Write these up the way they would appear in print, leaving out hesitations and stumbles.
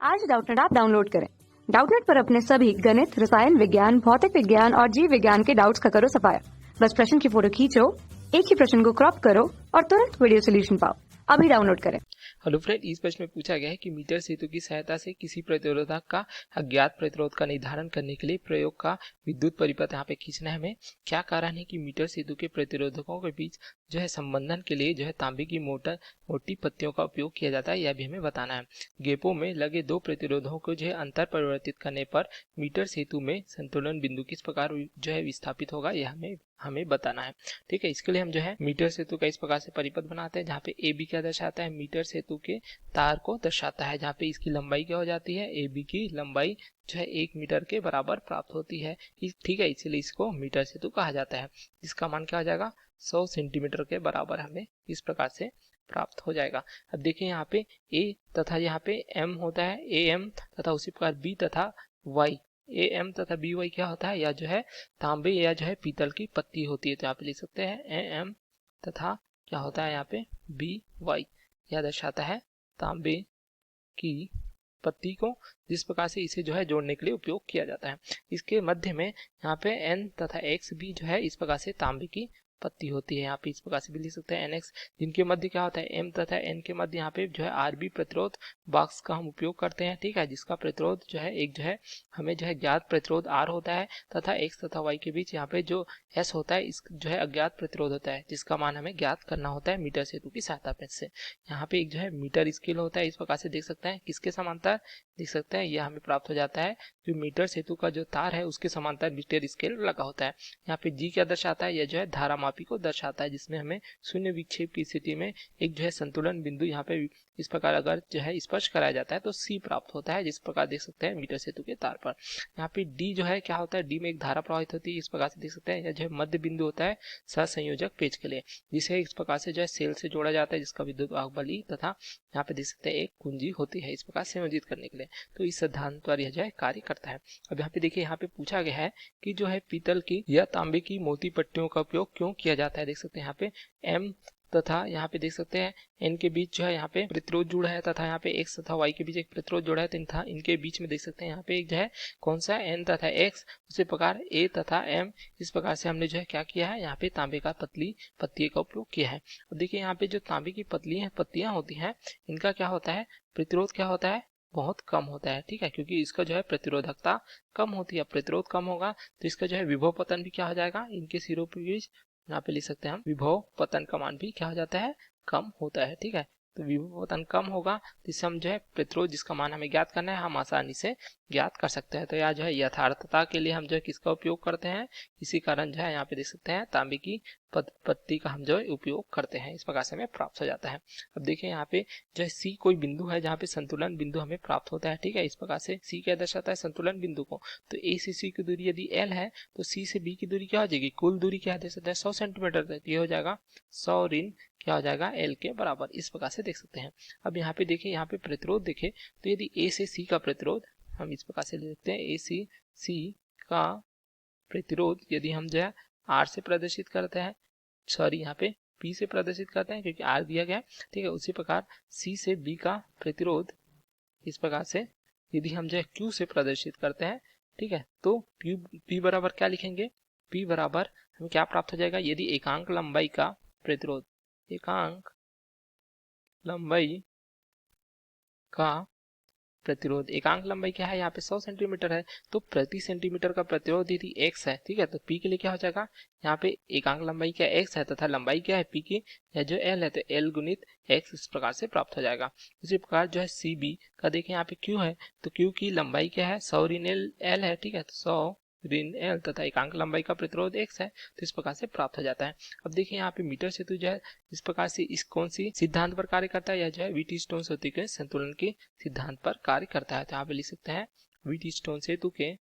आज Doubtnut app download करें। Doubtnut पर अपने सभी गणित, रसायन विज्ञान, भौतिक विज्ञान और जीव विज्ञान के डाउट्स का करो सफाया। बस प्रश्न की फोटो खींचो, एक ही प्रश्न को क्रॉप करो और तुरंत वीडियो सोल्यूशन पाओ। अभी डाउनलोड करें। हेलो फ्रेंड, इस प्रश्न में पूछा गया है कि मीटर सेतु की सहायता से किसी प्रतिरोधक का अज्ञात प्रतिरोध का निर्धारण करने के लिए प्रयोग का विद्युत परिपथ यहाँ पे खींचना है हमें। क्या कारण है कि मीटर सेतु के प्रतिरोधकों के बीच जो है संबंधन के लिए जो है तांबे की मोटी पत्तियों का उपयोग किया जाता है, यह भी हमें बताना है। गेपों में लगे दो प्रतिरोधों को जो है अंतर परिवर्तित करने पर मीटर सेतु में संतुलन बिंदु किस प्रकार जो है विस्थापित होगा, यह हमें बताना है। ठीक है, इसके लिए हम जो है मीटर सेतु का इस प्रकार से परिपथ बनाते हैं, जहाँ पे ए बी क्या दर्शाता है, मीटर सेतु के तार को दर्शाता है, जहाँ पे इसकी लंबाई क्या हो जाती है, ए बी की लंबाई जो है 1 मीटर के बराबर प्राप्त होती है। ठीक है, इसीलिए इसको मीटर सेतु कहा जाता है, जिसका मान क्या हो जाएगा 100 सेंटीमीटर के बराबर हमें इस प्रकार से प्राप्त हो जाएगा। अब देखिए यहाँ पे ए तथा यहाँ पे एम होता है, ए एम तथा उसी प्रकार बी तथा वाई, ए एम तथा बी वाई क्या होता है, या जो है तांबे या जो है पीतल की पत्ती होती है। तो यहाँ पे लिख सकते हैं ए एम तथा क्या होता है यहाँ पे बी वाई, यह दर्शाता है तांबे की पत्ती को, जिस प्रकार से इसे जो है जोड़ने के लिए उपयोग किया जाता है। इसके मध्य में यहाँ पे एन तथा एक्स भी जो है इस प्रकार से तांबे की पत्ती होती है। यहाँ पे इस प्रकार से भी लिख सकते हैं एनएक्स, जिनके मध्य क्या होता है एम तथा एन के मध्य यहाँ पे जो है आरबी प्रतिरोध बॉक्स का हम उपयोग करते हैं। ठीक है, जिसका प्रतिरोध जो है एक जो है हमें जो है ज्ञात प्रतिरोध आर होता है तथा एक्स तथा वाई के बीच यहाँ पे जो एस होता है इस जो है अज्ञात प्रतिरोध होता है, जिसका मान हमें ज्ञात करना होता है मीटर सेतु की सहायता से। यहाँ पे एक जो है मीटर स्केल होता है, इस प्रकार से देख सकते हैं किसके समांतर देख सकते हैं, यह हमें प्राप्त हो जाता है जो मीटर सेतु का जो तार है उसके समांतर मीटर स्केल लगा होता है। यहाँ पे जी क्या दर्शाता है, यह जो है धारामापी को दर्शाता है, जिसमें हमें शून्य विक्षेप की स्थिति में एक जो है संतुलन बिंदु यहाँ पे इस प्रकार अगर जो है स्पर्श कराया जाता है तो सी प्राप्त होता है, जिस प्रकार देख सकते हैं मीटर सेतु के तार पर। यहाँ पे डी जो है क्या होता है, डी में एक धारा प्रवाहित होती है, इस प्रकार से देख सकते हैं यह जो है मध्य बिंदु होता है सहसंयोजक पेज के लिए, जिसे इस प्रकार से जो है सेल से जोड़ा जाता है, जिसका विद्युत वाहक बल ई तथा यहाँ पे देख सकते हैं एक कुंजी होती है इस प्रकार संयोजित करने के लिए। तो इस सिद्धांत पर यह जो है कार्य करता है। अब यहाँ पे देखिए यहाँ पे पूछा गया है कि जो है पीतल की या तांबे की मोटी पट्टियों का उपयोग क्यों किया जाता है। देख सकते हैं यहाँ पे एम तथा यहाँ पे देख सकते हैं एन के बीच जो है यहाँ पे प्रतिरोध जुड़ा है तथा यहाँ पे एक्स तथा वाई के बीच एक प्रतिरोध जुड़ा है, तो इनके बीच में देख सकते हैं यहाँ पे एक जो है कौन सा एन तथा एक्स, उसी प्रकार ए तथा एम, इस प्रकार से हमने जो है क्या किया है यहाँ पे तांबे का पत्ती का उपयोग किया है। अब देखिए यहाँ पे जो तांबे की पत्तियां होती हैं इनका क्या होता है, प्रतिरोध क्या होता है, बहुत कम होता है। ठीक है, क्योंकि इसका जो है प्रतिरोधकता कम होती है, प्रतिरोध कम होगा तो इसका जो है विभव पतन भी क्या हो जाएगा, इनके सिरों के बीच यहाँ पे लिख सकते हैं हम विभव पतन का मान भी क्या हो जाता है, कम होता है। ठीक है, तो विभव पतन कम होगा तो इससे हम जो है प्रतिरोध जिसका मान हमें ज्ञात करना है हम आसानी से ज्ञात कर सकते हैं। तो यह जो है यथार्थता के लिए हम जो है किसका उपयोग करते हैं, इसी कारण जो है यहाँ पे देख सकते हैं तांबे की पत्ती का हम जो है उपयोग करते हैं, इस प्रकार से हमें प्राप्त हो जाता है। अब देखिए यहाँ पे जो है सी कोई बिंदु है जहाँ पे संतुलन बिंदु हमें प्राप्त होता है। ठीक है, इस प्रकार से सी क्या दर्शाता है, संतुलन बिंदु को। तो ए से सी की दूरी यदि एल है तो सी से बी की दूरी क्या हो जाएगी, कुल दूरी क्या दे सकते हैं 100 सेंटीमीटर तक, ये हो जाएगा 100 ऋण क्या हो जाएगा एल के बराबर, इस प्रकार से देख सकते हैं। अब यहाँ पे देखिए यहाँ पे प्रतिरोध देखे तो यदि ए से सी का प्रतिरोध हम इस प्रकार से लिख सकते हैं, ए से सी का प्रतिरोध यदि हम जो है आर से प्रदर्शित करते हैं, सॉरी यहाँ पे पी से प्रदर्शित करते हैं क्योंकि आर दिया गया। ठीक है, उसी प्रकार सी से बी का प्रतिरोध इस प्रकार से यदि हम जो है क्यू से प्रदर्शित करते हैं, ठीक है, तो पी बराबर क्या लिखेंगे, पी बराबर हमें क्या प्राप्त हो जाएगा, यदि एकांक लंबाई का प्रतिरोध, एकांक लंबाई का प्रतिरोध, एकांक लंबाई क्या है यहाँ पे 100 सेंटीमीटर है, तो प्रति सेंटीमीटर का प्रतिरोध यदि x है, ठीक है, तो p के लिए क्या हो जाएगा, यहाँ पे एकांक लंबाई क्या x है तथा लंबाई क्या है p की, या जो l है तो l गुणित x इस प्रकार से प्राप्त हो जाएगा। इसी प्रकार जो है cb का देखें यहाँ पे q है तो q की लंबाई क्या है 100 ऋण l है। ठीक है, तो 100 ऋण एल तथा एकांक लंबाई का प्रतिरोध x है, तो इस प्रकार से प्राप्त हो जाता है। अब देखिए यहाँ पे मीटर सेतु जो है इस प्रकार से इस कौन सी सिद्धांत पर कार्य करता है, यह जो है व्हीट स्टोन सेतु के संतुलन के सिद्धांत पर कार्य करता है। तो यहाँ पे लिख सकते हैं व्हीट स्टोन सेतु के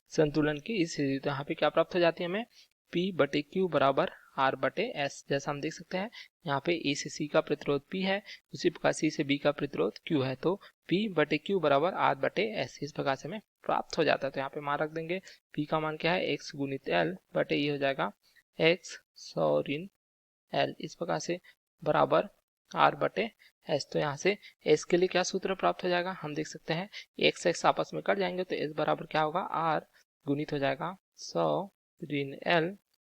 संतुलन की इस, तो यहाँ पे क्या प्राप्त हो जाती है हमें, P बटे क्यू बराबर R बटे एस, जैसा हम देख सकते हैं यहाँ पे ए से सी का प्रतिरोध P है, उसी प्रकार सी से बी का प्रतिरोध Q है, तो P बटे क्यू बराबर R बटे एस, इस प्रकार से हमें प्राप्त हो जाता है। तो यहाँ पे मान रख देंगे, P का मान क्या है x गुणित L बटे ये हो जाएगा x 100 ऋण L, इस प्रकार से बराबर R बटे एस। तो यहाँ से एस के लिए क्या सूत्र प्राप्त हो जाएगा, हम देख सकते हैं एक्स एक्स आपस में कट जाएंगे तो एस बराबर क्या होगा, आर गुणित हो जाएगा 100 ऋण एल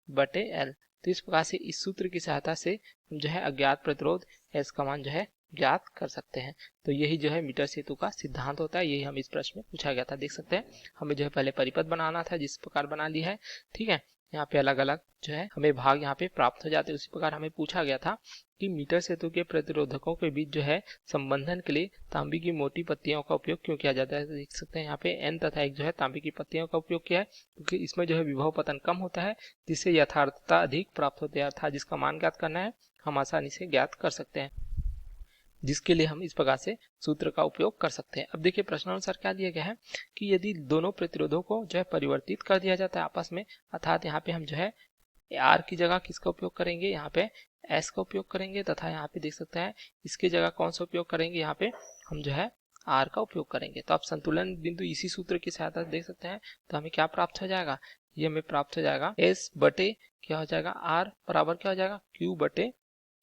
बटे एल। तो इस प्रकार से इस सूत्र की सहायता से हम जो है अज्ञात प्रतिरोध एस का मान जो है ज्ञात कर सकते हैं। तो यही जो है मीटर सेतु का सिद्धांत होता है, यही हम इस प्रश्न में पूछा गया था। देख सकते हैं हमें जो है पहले परिपथ बनाना था, जिस प्रकार बना ली है, ठीक है। यहाँ पे अलग अलग जो है हमें भाग यहाँ पे प्राप्त हो जाते हैं। उसी प्रकार हमें पूछा गया था कि मीटर सेतु के प्रतिरोधकों के बीच जो है संबंधन के लिए तांबे की मोटी पत्तियों का उपयोग क्यों किया जाता है। तो देख सकते हैं यहाँ पे एन तथा एक जो है तांबे की पत्तियों का उपयोग किया है, क्योंकि इसमें जो है विभव पतन कम होता है, जिससे यथार्थता अधिक प्राप्त होती है, अर्थात जिसका मान ज्ञात करना है हम आसानी से ज्ञात कर सकते हैं, जिसके लिए हम इस प्रकार से सूत्र का उपयोग कर सकते हैं। अब देखिए प्रश्नानुसार क्या दिया गया है कि यदि दोनों प्रतिरोधों को जो है परिवर्तित कर दिया जाता है आपस में, अर्थात यहाँ पे हम जो है आर की जगह किसका उपयोग करेंगे, यहाँ पे एस का उपयोग करेंगे, तथा यहाँ पे देख सकते हैं इसकी जगह कौन सा उपयोग करेंगे, यहाँ पे हम जो है आर का उपयोग करेंगे। तो आप संतुलन बिंदु इसी सूत्र की सहायता से देख सकते हैं। तो हमें क्या प्राप्त हो जाएगा, ये हमें प्राप्त हो जाएगा एस बटे क्या हो जाएगा, आर बराबर क्या हो जाएगा, क्यू बटे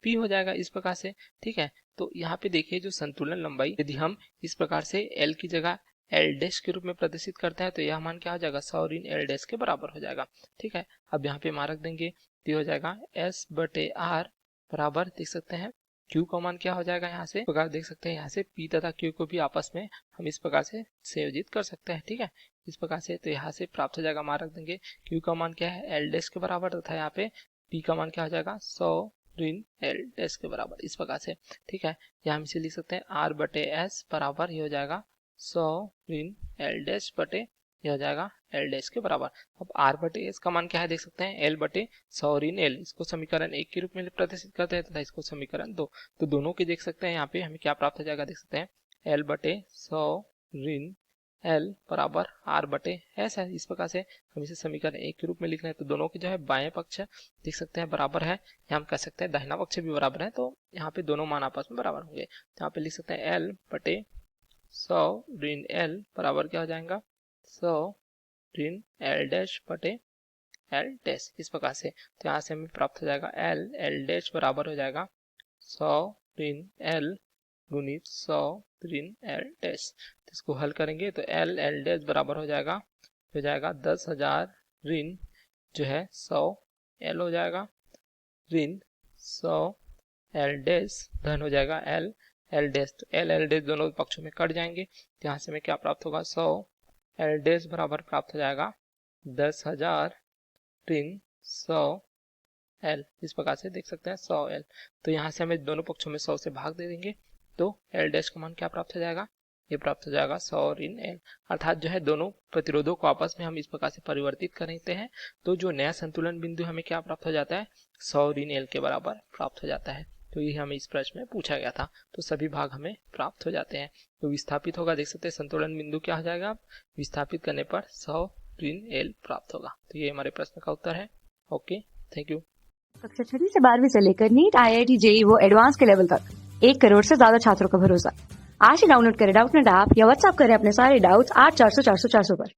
पी हो जाएगा, इस प्रकार से, ठीक है। तो यहाँ पे देखिए जो संतुलन लंबाई यदि हम इस प्रकार से एल की जगह एल डैश के रूप में प्रदर्शित करते हैं तो यह मान क्या हो जाएगा, 100 ऋण एल डैश के बराबर हो जाएगा, ठीक है। अब यहाँ पे मार्क देंगे तो हो जाएगा एस बटे आर बराबर देख सकते हैं क्यू का मान क्या हो जाएगा, यहाँ से प्रकार देख सकते हैं यहाँ से पी तथा क्यू को भी आपस में हम इस प्रकार से संयोजित कर सकते हैं, ठीक है, इस प्रकार से। तो यहाँ से प्राप्त हो जाएगा, मार्क देंगे क्यू का मान क्या है एल डैश के बराबर, तथा यहाँ पे पी का मान क्या हो जाएगा 100 ऋण एल डैश के बराबर, इस प्रकार से, ठीक है। यहाँ हम इसे लिख सकते हैं आर बटे एस बराबर ये हो जाएगा 100 ऋण एल डैश बटे ये हो जाएगा एल डैश के बराबर। अब आर बटे एस का मान क्या है देख सकते हैं एल बटे 100 ऋण एल, इसको समीकरण 1 के रूप में प्रदर्शित करते हैं तथा इसको समीकरण 2। तो दोनों के देख सकते हैं यहाँ पे हमें क्या प्राप्त हो जाएगा, देख सकते हैं एल बटे 100 ऋण एल बराबर आर बटे एस है, इस प्रकार से हम इसे समीकरण 1 के रूप में लिख रहे हैं। तो दोनों के जो है बाएं पक्ष देख सकते हैं बराबर है, या हम कह सकते हैं दाहिना पक्ष भी बराबर है, तो यहाँ पे दोनों मान आपस में बराबर होंगे। तो यहाँ पे लिख सकते हैं एल बटे 100 ऋण एल बराबर क्या हो जाएगा 100 ऋण एल डैश बटे एल डैश, इस प्रकार से। तो यहाँ से हमें प्राप्त हो जाएगा एल एल डैश बराबर हो जाएगा 100 ऋण एल गुणित 100 ऋण एल डैश। तो इसको हल करेंगे तो एल एल डैश बराबर हो जाएगा 10,000 ऋण जो है 100 एल हो जाएगा ऋण 100 एल डैश धन हो जाएगा एल एल डैश। तो एल एल डैश दोनों पक्षों में कट जाएंगे, तो यहाँ से हमें क्या प्राप्त होगा 100 एल डैश बराबर प्राप्त हो जाएगा 10,000 ऋण 100 एल, इस प्रकार से देख सकते हैं 100 एल। तो यहाँ से हमें दोनों पक्षों में 100 से भाग दे देंगे तो एल डैश का मान क्या प्राप्त हो जाएगा, ये प्राप्त हो जाएगा 100 ऋण एल। अर्थात जो है दोनों प्रतिरोधों को आपस में हम इस प्रकार से परिवर्तित करते हैं तो जो नया संतुलन बिंदु हमें क्या प्राप्त हो जाता है 100 ऋण एल के बराबर प्राप्त हो जाता है। तो ये हमें इस प्रश्न में पूछा गया था, तो सभी भाग हमें प्राप्त हो जाते हैं। तो विस्थापित होगा, देख सकते हैं संतुलन बिंदु क्या हो जाएगा, विस्थापित करने पर 100 ऋण एल प्राप्त होगा। तो ये हमारे प्रश्न का उत्तर है। Okay, thank you. कक्षा 6 से 12वीं से लेकर नीट, IIT, JEE वो एडवांस के लेवल तक 1 करोड़ से ज्यादा छात्रों का भरोसा। आज ही डाउनलोड करें डाउटनेट ऐप या व्हाट्सएप करें अपने सारे डाउट्स 8400 400 400 पर।